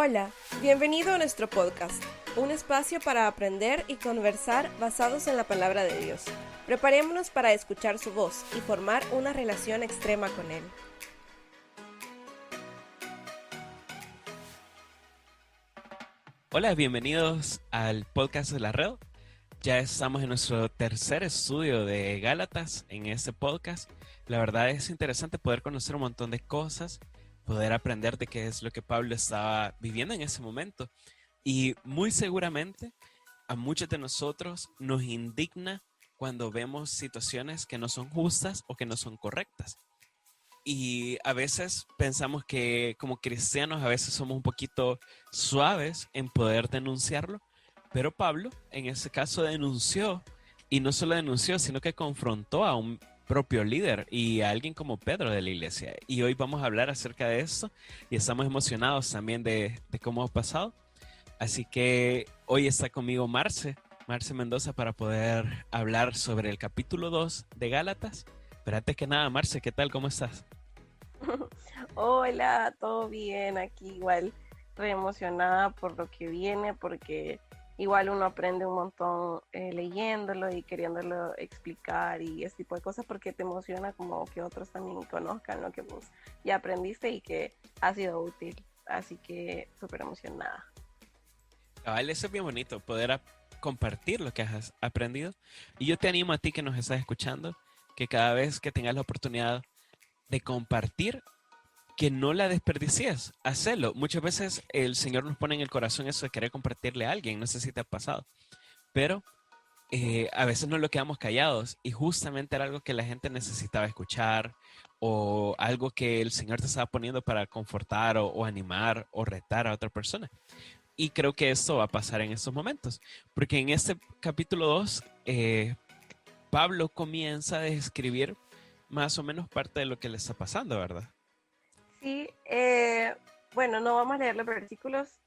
Hola, bienvenido a nuestro podcast, un espacio para aprender y conversar basados en la palabra de Dios. Preparémonos para escuchar su voz y formar una relación extrema con Él. Hola, bienvenidos al podcast de la Red. Ya estamos en nuestro tercer estudio de Gálatas en este podcast. La verdad es interesante poder conocer un montón de cosas, poder aprender de qué es lo que Pablo estaba viviendo en ese momento. Y muy seguramente a muchos de nosotros nos indigna cuando vemos situaciones que no son justas o que no son correctas. Y a veces pensamos que como cristianos a veces somos un poquito suaves en poder denunciarlo, pero Pablo en ese caso denunció, y no solo denunció, sino que confrontó a un propio líder y a alguien como Pedro de la iglesia. Y hoy vamos a hablar acerca de esto y estamos emocionados también de cómo ha pasado. Así que hoy está conmigo Marce Mendoza, para poder hablar sobre el capítulo 2 de Gálatas. Pero antes que nada, Marce, ¿qué tal? ¿Cómo estás? Hola, todo bien aquí igual, re emocionada por lo que viene porque igual uno aprende un montón leyéndolo y queriéndolo explicar y ese tipo de cosas porque te emociona como que otros también conozcan lo que vos ya aprendiste y que ha sido útil. Así que súper emocionada. Cabal, eso es bien bonito, poder compartir lo que has aprendido. Y yo te animo a ti que nos estás escuchando, que cada vez que tengas la oportunidad de compartir, que no la desperdicies, hacelo. Muchas veces el Señor nos pone en el corazón eso de querer compartirle a alguien, no sé si te ha pasado, pero a veces nos lo quedamos callados y justamente era algo que la gente necesitaba escuchar o algo que el Señor te estaba poniendo para confortar o animar o retar a otra persona. Y creo que esto va a pasar en estos momentos, porque en este capítulo 2, Pablo comienza a describir más o menos parte de lo que le está pasando, ¿verdad? Sí, bueno, no vamos a leer los versículos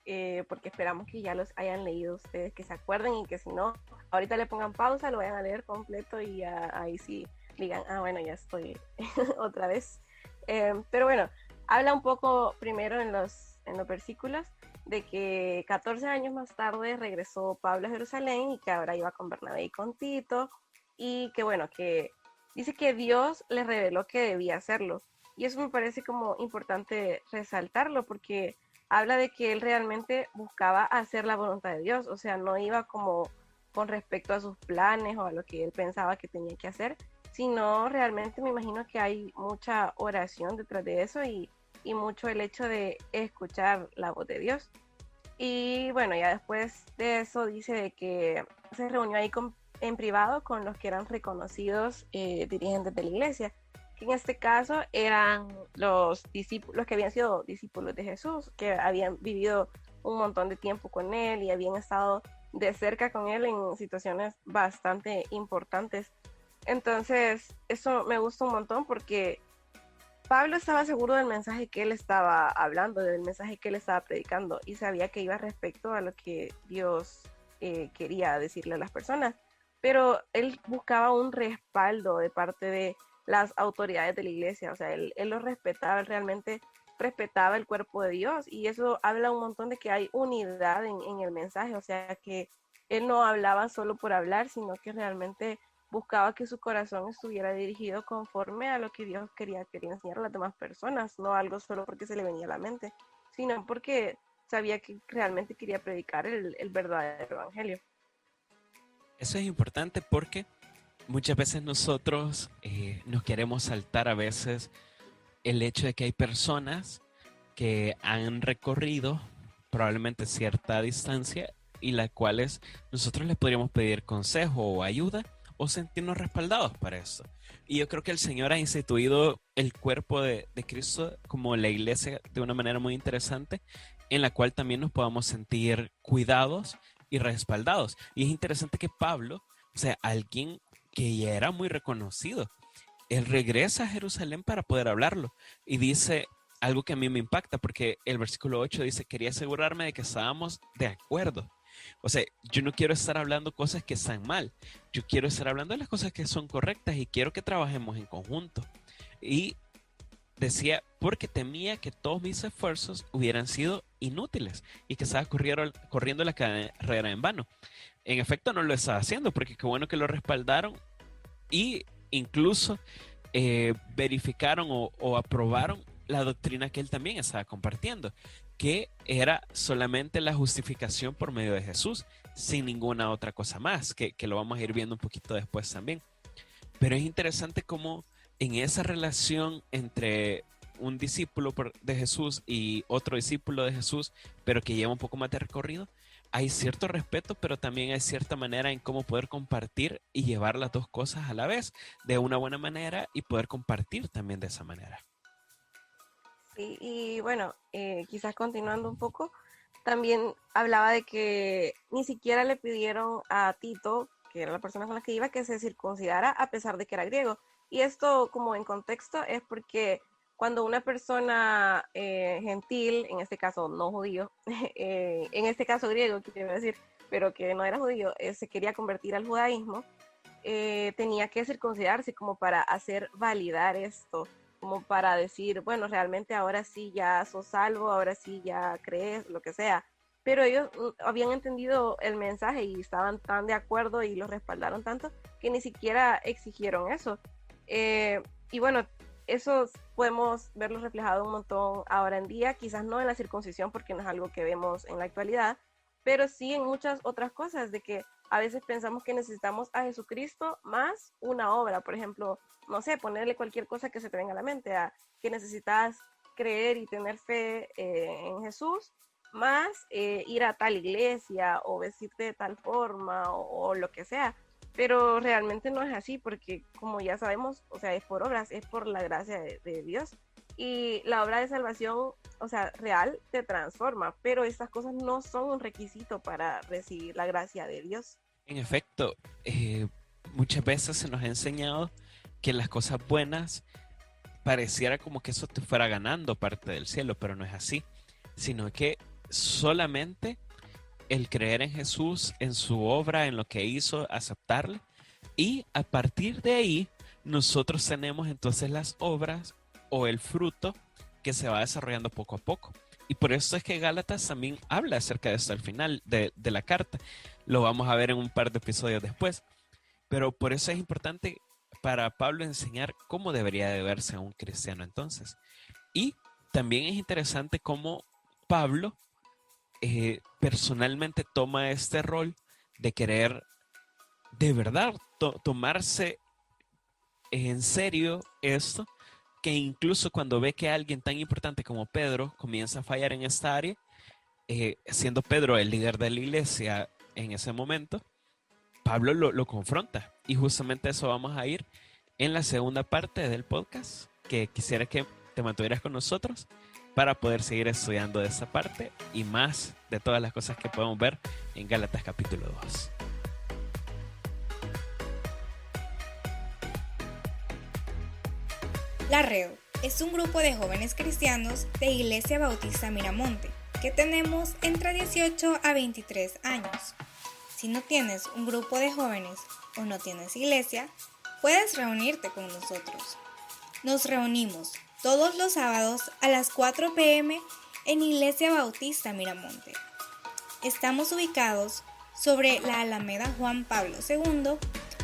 porque esperamos que ya los hayan leído ustedes, que se acuerden y que si no, ahorita le pongan pausa, lo vayan a leer completo y ya ahí sí digan, ah, bueno, ya estoy otra vez. Pero bueno, habla un poco primero en los versículos de que 14 años más tarde regresó Pablo a Jerusalén y que ahora iba con Bernabé y con Tito y que bueno, que dice que Dios le reveló que debía hacerlo y eso me parece como importante resaltarlo porque habla de que él realmente buscaba hacer la voluntad de Dios, o sea, no iba como con respecto a sus planes o a lo que él pensaba que tenía que hacer, sino realmente me imagino que hay mucha oración detrás de eso y mucho el hecho de escuchar la voz de Dios. Y bueno, ya después de eso dice de que se reunió ahí en privado con los que eran reconocidos dirigentes de la iglesia, que en este caso eran los discípulos, los que habían sido discípulos de Jesús, que habían vivido un montón de tiempo con él y habían estado de cerca con él en situaciones bastante importantes. Entonces, eso me gusta un montón porque Pablo estaba seguro del mensaje que él estaba hablando, del mensaje que él estaba predicando y sabía que iba respecto a lo que Dios quería decirle a las personas, pero él buscaba un respaldo de parte de las autoridades de la iglesia, o sea, él lo respetaba, él realmente respetaba el cuerpo de Dios y eso habla un montón de que hay unidad en el mensaje, o sea, que él no hablaba solo por hablar, sino que realmente buscaba que su corazón estuviera dirigido conforme a lo que Dios quería enseñar a las demás personas, no algo solo porque se le venía a la mente, sino porque sabía que realmente quería predicar el verdadero evangelio. Eso es importante porque muchas veces nosotros nos queremos saltar a veces el hecho de que hay personas que han recorrido probablemente cierta distancia y las cuales nosotros les podríamos pedir consejo o ayuda o sentirnos respaldados para eso. Y yo creo que el Señor ha instituido el cuerpo de Cristo como la iglesia de una manera muy interesante, en la cual también nos podamos sentir cuidados y respaldados. Y es interesante que Pablo, o sea, alguien que ya era muy reconocido, él regresa a Jerusalén para poder hablarlo y dice algo que a mí me impacta porque el versículo 8 dice, quería asegurarme de que estábamos de acuerdo. O sea, yo no quiero estar hablando cosas que están mal, yo quiero estar hablando de las cosas que son correctas y quiero que trabajemos en conjunto. Y decía, porque temía que todos mis esfuerzos hubieran sido inútiles y que estaba corriendo la carrera en vano. En efecto, no lo estaba haciendo, porque qué bueno que lo respaldaron y incluso verificaron o aprobaron la doctrina que él también estaba compartiendo, que era solamente la justificación por medio de Jesús, sin ninguna otra cosa más, que lo vamos a ir viendo un poquito después también. Pero es interesante cómo en esa relación entre un discípulo de Jesús y otro discípulo de Jesús, pero que lleva un poco más de recorrido, hay cierto respeto, pero también hay cierta manera en cómo poder compartir y llevar las dos cosas a la vez de una buena manera y poder compartir también de esa manera. Y bueno, quizás continuando un poco, también hablaba de que ni siquiera le pidieron a Tito, que era la persona con la que iba, que se circuncidara a pesar de que era griego. Y esto, como en contexto, es porque cuando una persona gentil, en este caso no judío, en este caso griego, quiero decir, pero que no era judío, se quería convertir al judaísmo, tenía que circuncidarse como para hacer validar esto, como para decir, bueno, realmente ahora sí ya sos salvo, ahora sí ya crees, lo que sea. Pero ellos habían entendido el mensaje y estaban tan de acuerdo y lo respaldaron tanto que ni siquiera exigieron eso. Y bueno, eso podemos verlo reflejado un montón ahora en día, quizás no en la circuncisión porque no es algo que vemos en la actualidad, pero sí en muchas otras cosas, de que a veces pensamos que necesitamos a Jesucristo más una obra, por ejemplo, no sé, ponerle cualquier cosa que se te venga a la mente, a que necesitas creer y tener fe en Jesús, más ir a tal iglesia o vestirte de tal forma o lo que sea. Pero realmente no es así porque como ya sabemos, o sea, es por obras, es por la gracia de Dios. Y la obra de salvación, o sea, real, te transforma, pero estas cosas no son un requisito para recibir la gracia de Dios. En efecto, muchas veces se nos ha enseñado que las cosas buenas pareciera como que eso te fuera ganando parte del cielo, pero no es así, sino que solamente el creer en Jesús, en su obra, en lo que hizo, aceptarle, y a partir de ahí nosotros tenemos entonces las obras o el fruto que se va desarrollando poco a poco. Y por eso es que Gálatas también habla acerca de esto al final de la carta. Lo vamos a ver en un par de episodios después. Pero por eso es importante para Pablo enseñar cómo debería de verse a un cristiano entonces. Y también es interesante cómo Pablo personalmente toma este rol de querer de verdad tomarse en serio esto, que incluso cuando ve que alguien tan importante como Pedro comienza a fallar en esta área, siendo Pedro el líder de la iglesia en ese momento, Pablo lo confronta. Y justamente eso vamos a ir en la segunda parte del podcast, que quisiera que te mantuvieras con nosotros para poder seguir estudiando de esa parte y más de todas las cosas que podemos ver en Gálatas capítulo 2. La Red es un grupo de jóvenes cristianos de Iglesia Bautista Miramonte que tenemos entre 18 a 23 años. Si no tienes un grupo de jóvenes o no tienes iglesia, puedes reunirte con nosotros. Nos reunimos todos los sábados a las 4 p.m. en Iglesia Bautista Miramonte. Estamos ubicados sobre la Alameda Juan Pablo II,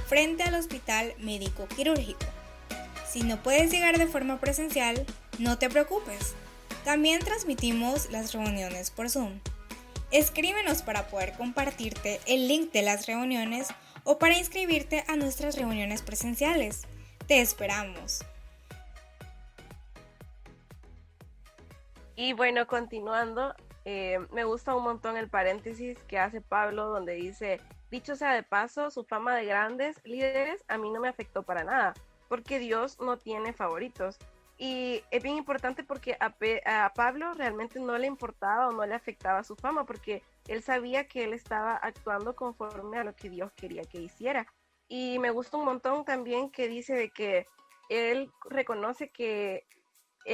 frente al Hospital Médico Quirúrgico. Si no puedes llegar de forma presencial, no te preocupes. También transmitimos las reuniones por Zoom. Escríbenos para poder compartirte el link de las reuniones o para inscribirte a nuestras reuniones presenciales. Te esperamos. Y bueno, continuando, me gusta un montón el paréntesis que hace Pablo donde dice, dicho sea de paso, su fama de grandes líderes a mí no me afectó para nada, porque Dios no tiene favoritos. Y es bien importante porque a Pablo realmente no le importaba o no le afectaba su fama, porque él sabía que él estaba actuando conforme a lo que Dios quería que hiciera. Y me gusta un montón también que dice de que él reconoce que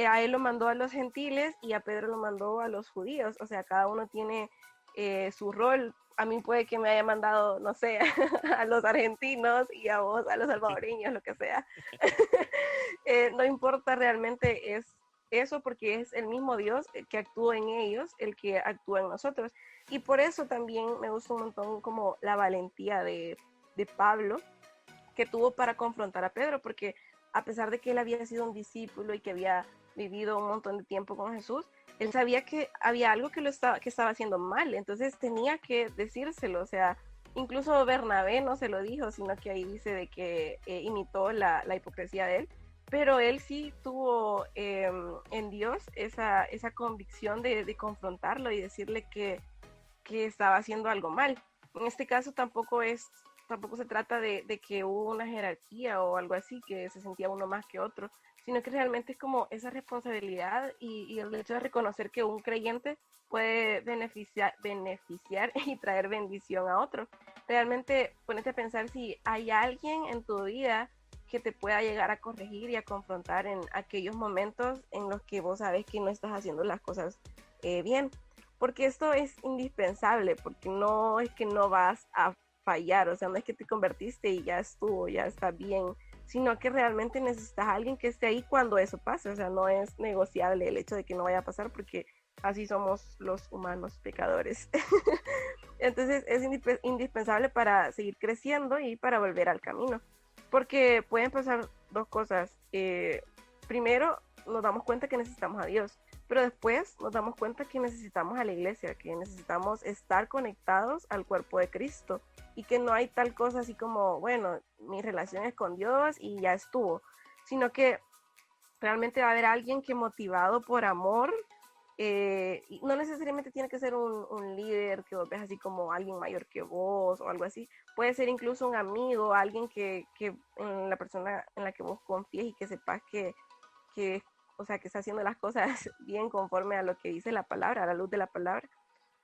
a él lo mandó a los gentiles y a Pedro lo mandó a los judíos. O sea, cada uno tiene su rol a mí puede que me haya mandado, no sé, a los argentinos y a vos, a los salvadoreños, lo que sea. No importa, realmente es eso, porque es el mismo Dios el que actúa en ellos, el que actúa en nosotros. Y por eso también me gusta un montón como la valentía de Pablo que tuvo para confrontar a Pedro, porque a pesar de que él había sido un discípulo y que había vivido un montón de tiempo con Jesús, él sabía que había algo que estaba haciendo mal, entonces tenía que decírselo. O sea, incluso Bernabé no se lo dijo, sino que ahí dice de que imitó la hipocresía de él, pero él sí tuvo en Dios esa convicción de confrontarlo y decirle que estaba haciendo algo mal. En este caso tampoco se trata de que hubo una jerarquía o algo así, que se sentía uno más que otro, sino que realmente es como esa responsabilidad y el hecho de reconocer que un creyente puede beneficiar y traer bendición a otro. Realmente ponete a pensar si hay alguien en tu vida que te pueda llegar a corregir y a confrontar en aquellos momentos en los que vos sabes que no estás haciendo las cosas bien. Porque esto es indispensable, porque no es que no vas a fallar, o sea, no es que te convertiste y ya estuvo, ya está bien, sino que realmente necesitas a alguien que esté ahí cuando eso pase. O sea, no es negociable el hecho de que no vaya a pasar, porque así somos los humanos pecadores. Entonces es indispensable para seguir creciendo y para volver al camino, porque pueden pasar dos cosas. Primero, nos damos cuenta que necesitamos a Dios, pero después nos damos cuenta que necesitamos a la iglesia, que necesitamos estar conectados al cuerpo de Cristo, y que no hay tal cosa así como, bueno, mi relación es con Dios y ya estuvo, sino que realmente va a haber alguien que, motivado por amor, y no necesariamente tiene que ser un líder que vos ves así como alguien mayor que vos o algo así, puede ser incluso un amigo, alguien que en la persona en la que vos confíes y que sepas que, o sea, que está haciendo las cosas bien conforme a lo que dice la palabra, a la luz de la palabra.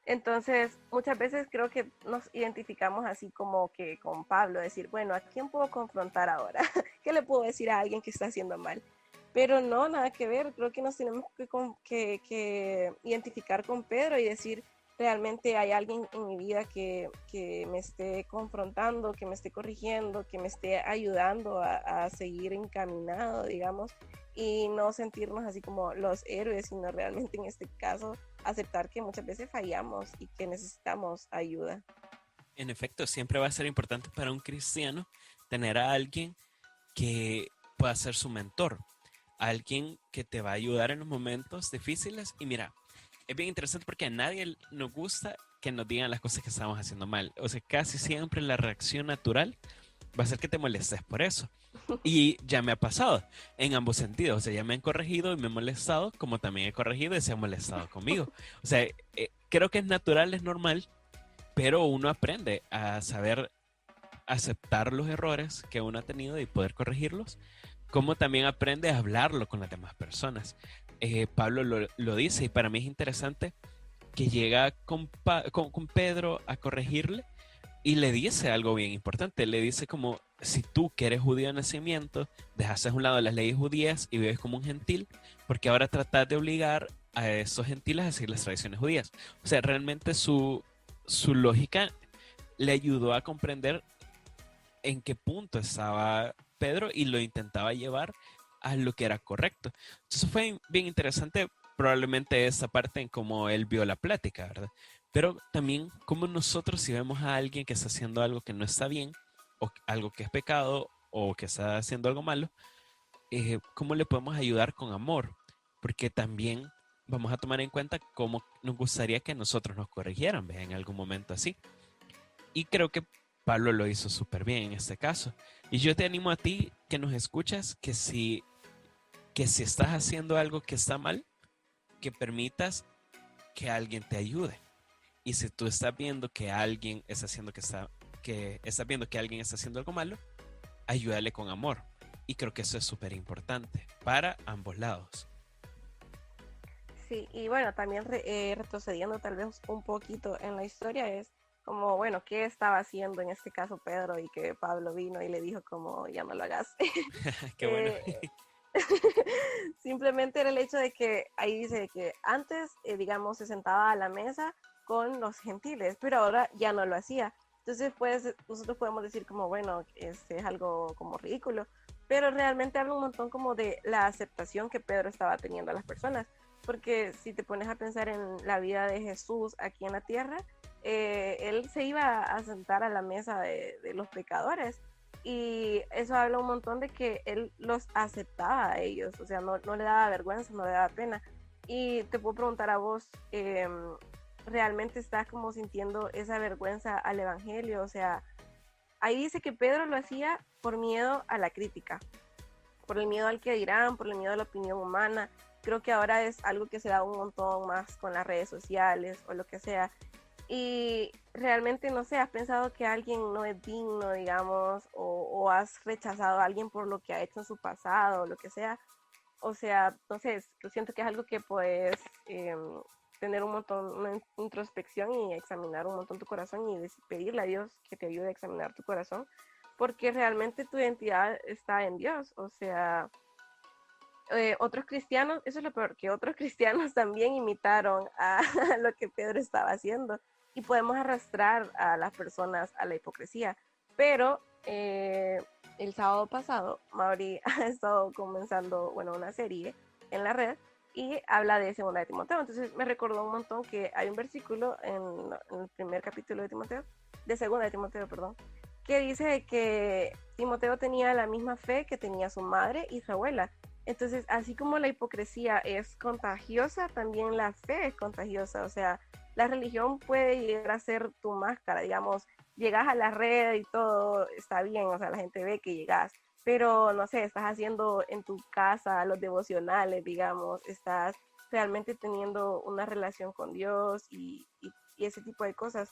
Entonces, muchas veces creo que nos identificamos así como que con Pablo, decir, bueno, ¿a quién puedo confrontar ahora? ¿Qué le puedo decir a alguien que está haciendo mal? Pero no, nada que ver. Creo que nos tenemos que identificar con Pedro y decir, realmente hay alguien en mi vida que me esté confrontando, que me esté corrigiendo, que me esté ayudando a seguir encaminado, digamos, y no sentirnos así como los héroes, sino realmente en este caso aceptar que muchas veces fallamos y que necesitamos ayuda. En efecto, siempre va a ser importante para un cristiano tener a alguien que pueda ser su mentor, alguien que te va a ayudar en los momentos difíciles. Y mira, es bien interesante porque a nadie nos gusta que nos digan las cosas que estamos haciendo mal. O sea, casi siempre la reacción natural va a ser que te molestes por eso. Y ya me ha pasado en ambos sentidos. O sea, ya me han corregido y me he molestado, como también he corregido y se han molestado conmigo. O sea, creo que es natural, es normal, pero uno aprende a saber aceptar los errores que uno ha tenido y poder corregirlos, como también aprende a hablarlo con las demás personas. Pablo lo dice, y para mí es interesante que llega con Pedro a corregirle y le dice algo bien importante. Le dice como, si tú que eres judío de nacimiento, dejaste a un lado las leyes judías y vives como un gentil, porque ahora tratas de obligar a esos gentiles a seguir las tradiciones judías. O sea, realmente su lógica le ayudó a comprender en qué punto estaba Pedro y lo intentaba llevar a lo que era correcto. Entonces fue bien interesante, probablemente esa parte en cómo él vio la plática, ¿verdad? Pero también como nosotros, si vemos a alguien que está haciendo algo que no está bien, o algo que es pecado, o que está haciendo algo malo, ¿cómo le podemos ayudar con amor? Porque también vamos a tomar en cuenta cómo nos gustaría que nosotros nos corrigieran, ¿ves? En algún momento así. Y creo que Pablo lo hizo súper bien en este caso. Y yo te animo a ti que nos escuchas que si estás haciendo algo que está mal, que permitas que alguien te ayude. Y si tú estás viendo que alguien está haciendo estás viendo que alguien está haciendo algo malo, ayúdale con amor. Y creo que eso es súper importante para ambos lados. Sí, y bueno, también retrocediendo tal vez un poquito en la historia, es como, bueno, ¿qué estaba haciendo en este caso Pedro? Y que Pablo vino y le dijo como, ya no lo hagas. Qué bueno. Simplemente era el hecho de que ahí dice que antes, digamos, se sentaba a la mesa con los gentiles, pero ahora ya no lo hacía. Entonces, pues, nosotros podemos decir como, bueno, es algo como ridículo, pero realmente habla un montón como de la aceptación que Pedro estaba teniendo a las personas, porque si te pones a pensar en la vida de Jesús aquí en la tierra, él se iba a sentar a la mesa de los pecadores, y eso habla un montón de que él los aceptaba a ellos, o sea, no le daba vergüenza, no le daba pena. Y te puedo preguntar a vos, ¿realmente estás como sintiendo esa vergüenza al evangelio? O sea, ahí dice que Pedro lo hacía por miedo a la crítica, por el miedo al que dirán, por el miedo a la opinión humana. Creo que ahora es algo que se da un montón más con las redes sociales o lo que sea. Y realmente, no sé, ¿has pensado que alguien no es digno, digamos, o has rechazado a alguien por lo que ha hecho en su pasado o lo que sea? O sea, no sé, yo siento que es algo que puedes tener un montón, una introspección y examinar un montón tu corazón y pedirle a Dios que te ayude a examinar tu corazón, porque realmente tu identidad está en Dios. O sea, otros cristianos, eso es lo peor, que otros cristianos también imitaron a lo que Pedro estaba haciendo, y podemos arrastrar a las personas a la hipocresía. Pero el sábado pasado, Mauri ha estado comenzando, bueno, una serie en la red y habla de Segunda de Timoteo. Entonces me recordó un montón que hay un versículo en el primer capítulo de Timoteo, de Segunda de Timoteo, perdón, que dice que Timoteo tenía la misma fe que tenía su madre y su abuela. Entonces, así como la hipocresía es contagiosa, también la fe es contagiosa. O sea, la religión puede llegar a ser tu máscara, digamos, llegas a la red y todo está bien, o sea, la gente ve que llegas, pero no sé, estás haciendo en tu casa los devocionales, digamos, estás realmente teniendo una relación con Dios y ese tipo de cosas.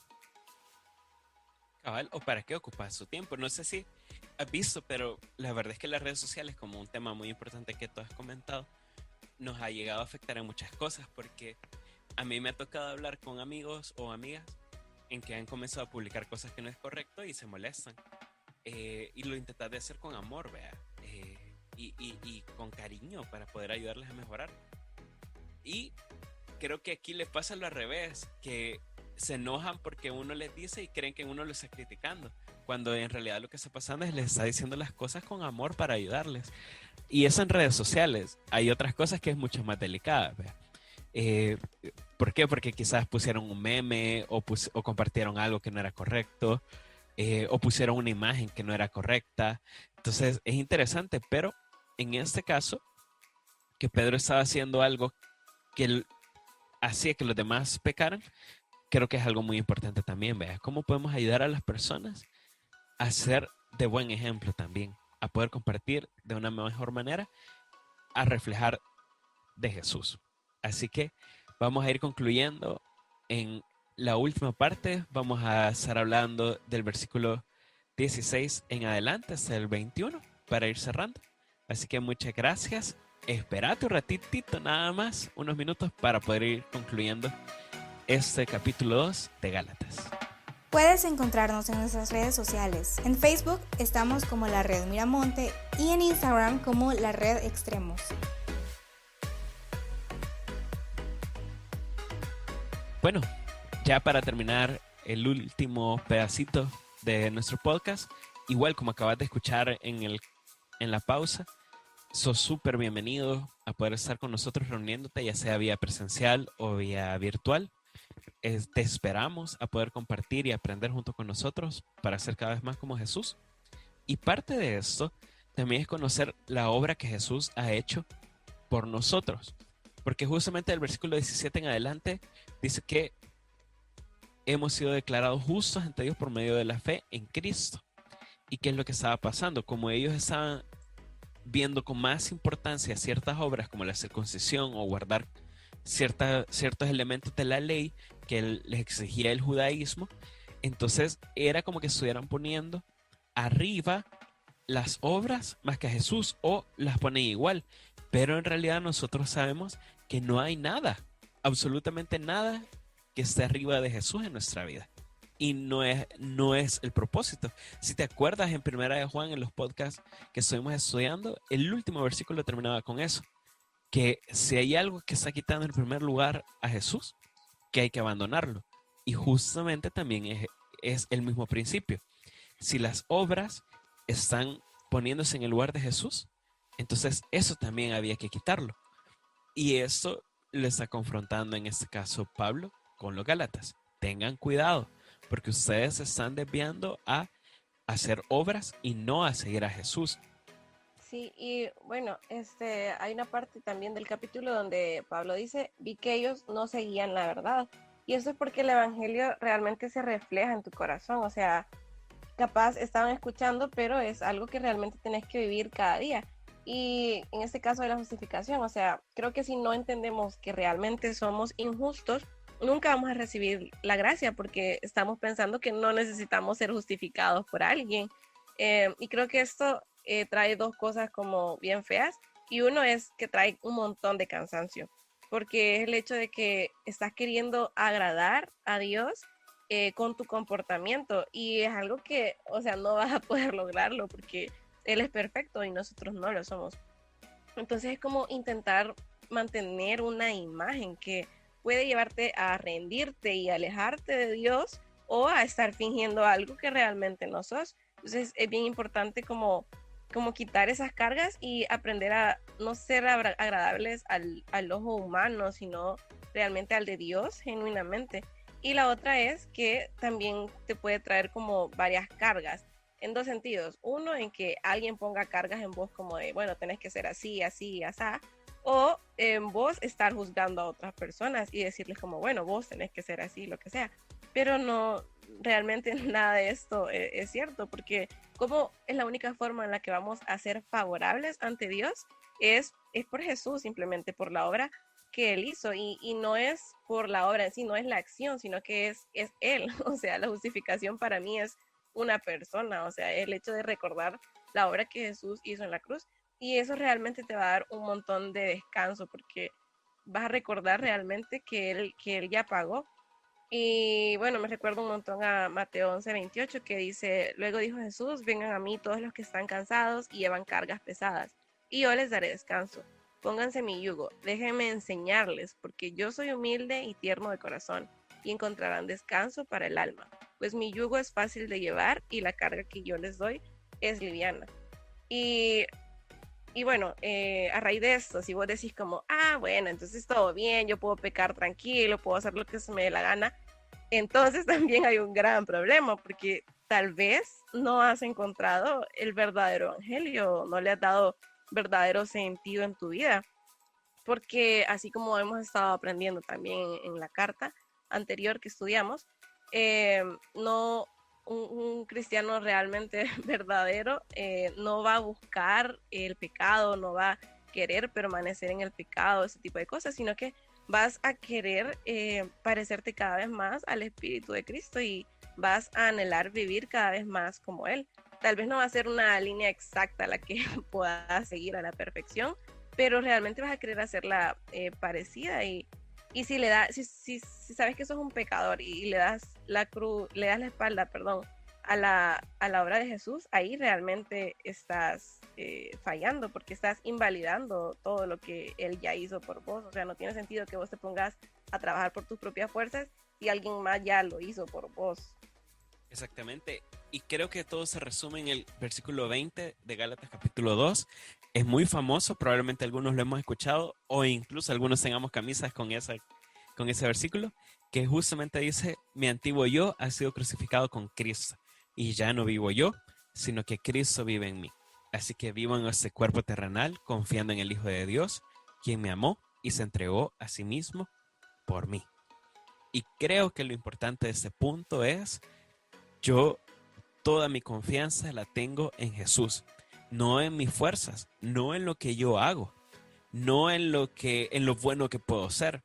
Cabal, o para qué ocupas su tiempo. No sé si has visto, pero la verdad es que las redes sociales, como un tema muy importante que tú has comentado, nos ha llegado a afectar en muchas cosas, porque a mí me ha tocado hablar con amigos o amigas en que han comenzado a publicar cosas que no es correcto y se molestan. Y lo intentas de hacer con amor, vea, y con cariño para poder ayudarles a mejorar. Y creo que aquí les pasa lo al revés, que se enojan porque uno les dice y creen que uno lo está criticando, cuando en realidad lo que está pasando es les está diciendo las cosas con amor para ayudarles. Y eso en redes sociales. Hay otras cosas que es mucho más delicada, vea. ¿Por qué? Porque quizás pusieron un meme o compartieron algo que no era correcto, o pusieron una imagen que no era correcta. Entonces es interesante, pero en este caso, que Pedro estaba haciendo algo que hacía que los demás pecaran, creo que es algo muy importante también. Vea, ¿cómo podemos ayudar a las personas a ser de buen ejemplo también? A poder compartir de una mejor manera, a reflejar de Jesús. Así que vamos a ir concluyendo en la última parte. Vamos a estar hablando del versículo 16 en adelante hasta el 21 para ir cerrando. Así que muchas gracias. Esperate un ratitito nada más, unos minutos, para poder ir concluyendo este capítulo 2 de Gálatas. Puedes encontrarnos en nuestras redes sociales. En Facebook estamos como La Red Miramonte y en Instagram como La Red Extremos. Bueno, ya para terminar el último pedacito de nuestro podcast, igual como acabas de escuchar en la pausa, sos súper bienvenido a poder estar con nosotros reuniéndote, ya sea vía presencial o vía virtual. Te esperamos a poder compartir y aprender junto con nosotros para ser cada vez más como Jesús. Y parte de esto también es conocer la obra que Jesús ha hecho por nosotros. Porque justamente el versículo 17 en adelante dice que hemos sido declarados justos ante Dios por medio de la fe en Cristo. ¿Y qué es lo que estaba pasando? Como ellos estaban viendo con más importancia ciertas obras como la circuncisión o guardar ciertos elementos de la ley que les exigía el judaísmo, entonces era como que estuvieran poniendo arriba las obras más que a Jesús, o las ponen igual. Pero en realidad nosotros sabemos que no hay nada, absolutamente nada, que esté arriba de Jesús en nuestra vida. Y no es el propósito. Si te acuerdas, en Primera de Juan, en los podcasts que estuvimos estudiando, el último versículo terminaba con eso, que si hay algo que está quitando en primer lugar a Jesús, que hay que abandonarlo. Y justamente también es el mismo principio. Si las obras están poniéndose en el lugar de Jesús, entonces eso también había que quitarlo. Y eso lo está confrontando en este caso Pablo con los Gálatas. Tengan cuidado, porque ustedes se están desviando a hacer obras y no a seguir a Jesús. Sí, y bueno, hay una parte también del capítulo donde Pablo dice, vi que ellos no seguían la verdad. Y eso es porque el evangelio realmente se refleja en tu corazón. O sea, capaz estaban escuchando, pero es algo que realmente tenés que vivir cada día. Y en este caso de la justificación, o sea, creo que si no entendemos que realmente somos injustos, nunca vamos a recibir la gracia porque estamos pensando que no necesitamos ser justificados por alguien. Y creo que esto trae dos cosas como bien feas. Y uno es que trae un montón de cansancio, porque es el hecho de que estás queriendo agradar a Dios con tu comportamiento y es algo que, o sea, no vas a poder lograrlo porque Él es perfecto y nosotros no lo somos. Entonces es como intentar mantener una imagen que puede llevarte a rendirte y alejarte de Dios o a estar fingiendo algo que realmente no sos. Entonces es bien importante como quitar esas cargas y aprender a no ser agradables al ojo humano, sino realmente al de Dios genuinamente. Y la otra es que también te puede traer como varias cargas en dos sentidos. Uno, en que alguien ponga cargas en vos como de, bueno, tenés que ser así, así, así. O en vos estar juzgando a otras personas y decirles como, bueno, vos tenés que ser así, lo que sea. Pero no, realmente nada de esto es cierto, porque como es la única forma en la que vamos a ser favorables ante Dios, es por Jesús, simplemente por la obra que Él hizo, y no es por la obra en sí, no es la acción, sino que es Él. O sea, la justificación para mí es una persona, o sea, el hecho de recordar la obra que Jesús hizo en la cruz, y eso realmente te va a dar un montón de descanso, porque vas a recordar realmente que él ya pagó. Y bueno, me recuerdo un montón a Mateo 11:28 que dice, luego dijo Jesús, vengan a mí todos los que están cansados y llevan cargas pesadas, y yo les daré descanso. Pónganse mi yugo, déjenme enseñarles, porque yo soy humilde y tierno de corazón, y encontrarán descanso para el alma, pues mi yugo es fácil de llevar y la carga que yo les doy es liviana. Y, y bueno, a raíz de esto, si vos decís como, bueno, entonces todo bien, yo puedo pecar tranquilo, puedo hacer lo que se me dé la gana, entonces también hay un gran problema, porque tal vez no has encontrado el verdadero evangelio, no le has dado verdadero sentido en tu vida, porque así como hemos estado aprendiendo también en la carta anterior que estudiamos, no, un cristiano realmente verdadero no va a buscar el pecado, no va a querer permanecer en el pecado, ese tipo de cosas, sino que vas a querer parecerte cada vez más al Espíritu de Cristo y vas a anhelar vivir cada vez más como Él. Tal vez no va a ser una línea exacta la que puedas seguir a la perfección, pero realmente vas a querer hacerla parecida y si le da, si sabes que sos un pecador y le das le das la espalda, perdón, a la obra de Jesús, ahí realmente estás fallando porque estás invalidando todo lo que Él ya hizo por vos. O sea, no tiene sentido que vos te pongas a trabajar por tus propias fuerzas y alguien más ya lo hizo por vos. Exactamente. Y creo que todo se resume en el versículo 20 de Gálatas capítulo 2. Es muy famoso, probablemente algunos lo hemos escuchado o incluso algunos tengamos camisas con ese versículo, que justamente dice, mi antiguo yo ha sido crucificado con Cristo y ya no vivo yo, sino que Cristo vive en mí. Así que vivo en este cuerpo terrenal confiando en el Hijo de Dios, quien me amó y se entregó a sí mismo por mí. Y creo que lo importante de este punto es, yo toda mi confianza la tengo en Jesús, no en mis fuerzas, no en lo que yo hago, no en lo bueno que puedo ser.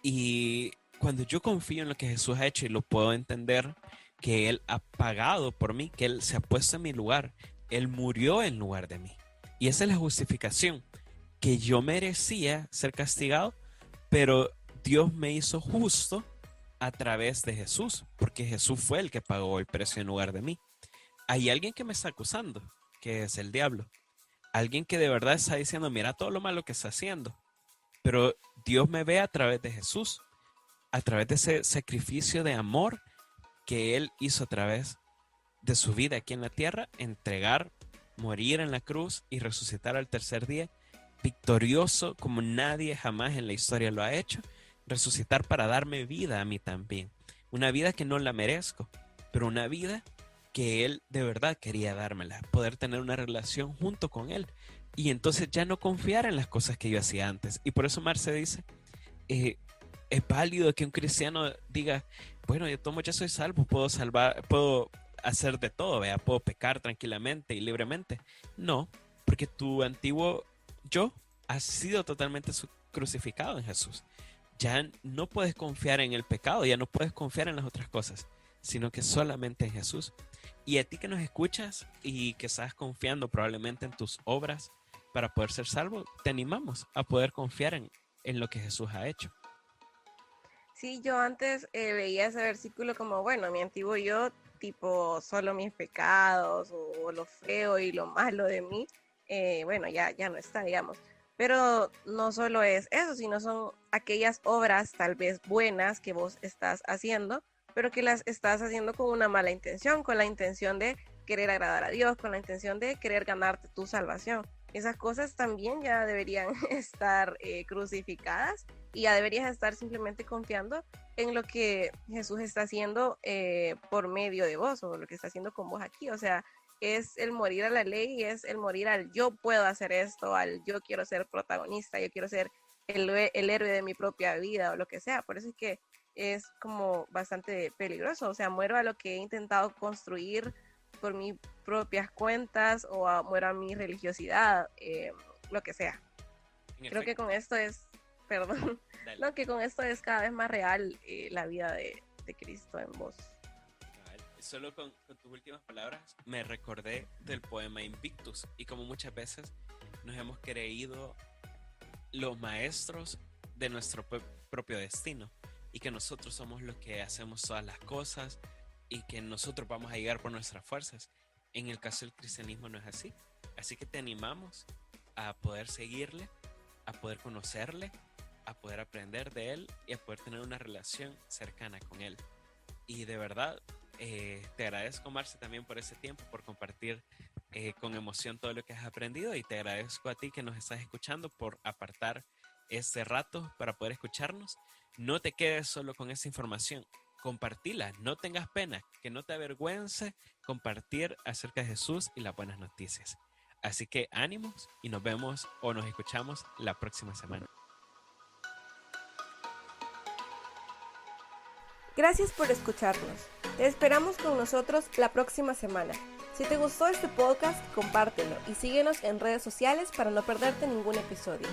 Y cuando yo confío en lo que Jesús ha hecho y lo puedo entender, que Él ha pagado por mí, que Él se ha puesto en mi lugar, Él murió en lugar de mí. Y esa es la justificación, que yo merecía ser castigado, pero Dios me hizo justo a través de Jesús, porque Jesús fue el que pagó el precio en lugar de mí. Hay alguien que me está acusando, que es el diablo. Alguien que de verdad está diciendo, mira todo lo malo que está haciendo. Pero Dios me ve a través de Jesús. a través de ese sacrificio de amor que Él hizo a través de su vida aquí en la tierra, entregar, morir en la cruz y resucitar al tercer día, victorioso como nadie jamás en la historia lo ha hecho, resucitar para darme vida a mí también. Una vida que no la merezco, pero una vida que Él de verdad quería dármela, poder tener una relación junto con Él y entonces ya no confiar en las cosas que yo hacía antes. Y por eso Marce dice, es válido que un cristiano diga, bueno, yo ya soy salvo, puedo hacer de todo, ¿vea? Puedo pecar tranquilamente y libremente. No, porque tu antiguo yo ha sido totalmente crucificado en Jesús. Ya no puedes confiar en el pecado, ya no puedes confiar en las otras cosas, sino que solamente en Jesús. Y a ti que nos escuchas y que estás confiando probablemente en tus obras para poder ser salvo, te animamos a poder confiar en lo que Jesús ha hecho. Sí, yo antes veía ese versículo como, bueno, mi antiguo yo, tipo, solo mis pecados o lo feo y lo malo de mí, bueno, ya no está, digamos. Pero no solo es eso, sino son aquellas obras tal vez buenas que vos estás haciendo, pero que las estás haciendo con una mala intención, con la intención de querer agradar a Dios, con la intención de querer ganarte tu salvación. Esas cosas también ya deberían estar crucificadas y ya deberías estar simplemente confiando en lo que Jesús está haciendo por medio de vos o lo que está haciendo con vos aquí. O sea, es el morir a la ley y es el morir al yo puedo hacer esto, al yo quiero ser protagonista, yo quiero ser el héroe de mi propia vida o lo que sea. Por eso es que es como bastante peligroso. O sea, muero a lo que he intentado construir por mis propias cuentas o muero a mi religiosidad, lo que sea. Creo que con esto es, perdón, no, que con esto es cada vez más real la vida de Cristo en vos. Solo con tus últimas palabras me recordé del poema Invictus y como muchas veces nos hemos creído los maestros de nuestro propio destino y que nosotros somos los que hacemos todas las cosas y que nosotros vamos a llegar por nuestras fuerzas. En el caso del cristianismo no es así. Así que te animamos a poder seguirle, a poder conocerle, a poder aprender de él y a poder tener una relación cercana con él. Y de verdad, te agradezco, Marce, también por ese tiempo, por compartir con emoción todo lo que has aprendido, y te agradezco a ti que nos estás escuchando por apartar este rato para poder escucharnos. No te quedes solo con esa información, compartila, no tengas pena, que no te avergüence compartir acerca de Jesús y las buenas noticias. Así que ánimos y nos vemos o nos escuchamos la próxima semana. Gracias por escucharnos. Te esperamos con nosotros la próxima semana. Si te gustó este podcast, compártelo y síguenos en redes sociales para no perderte ningún episodio.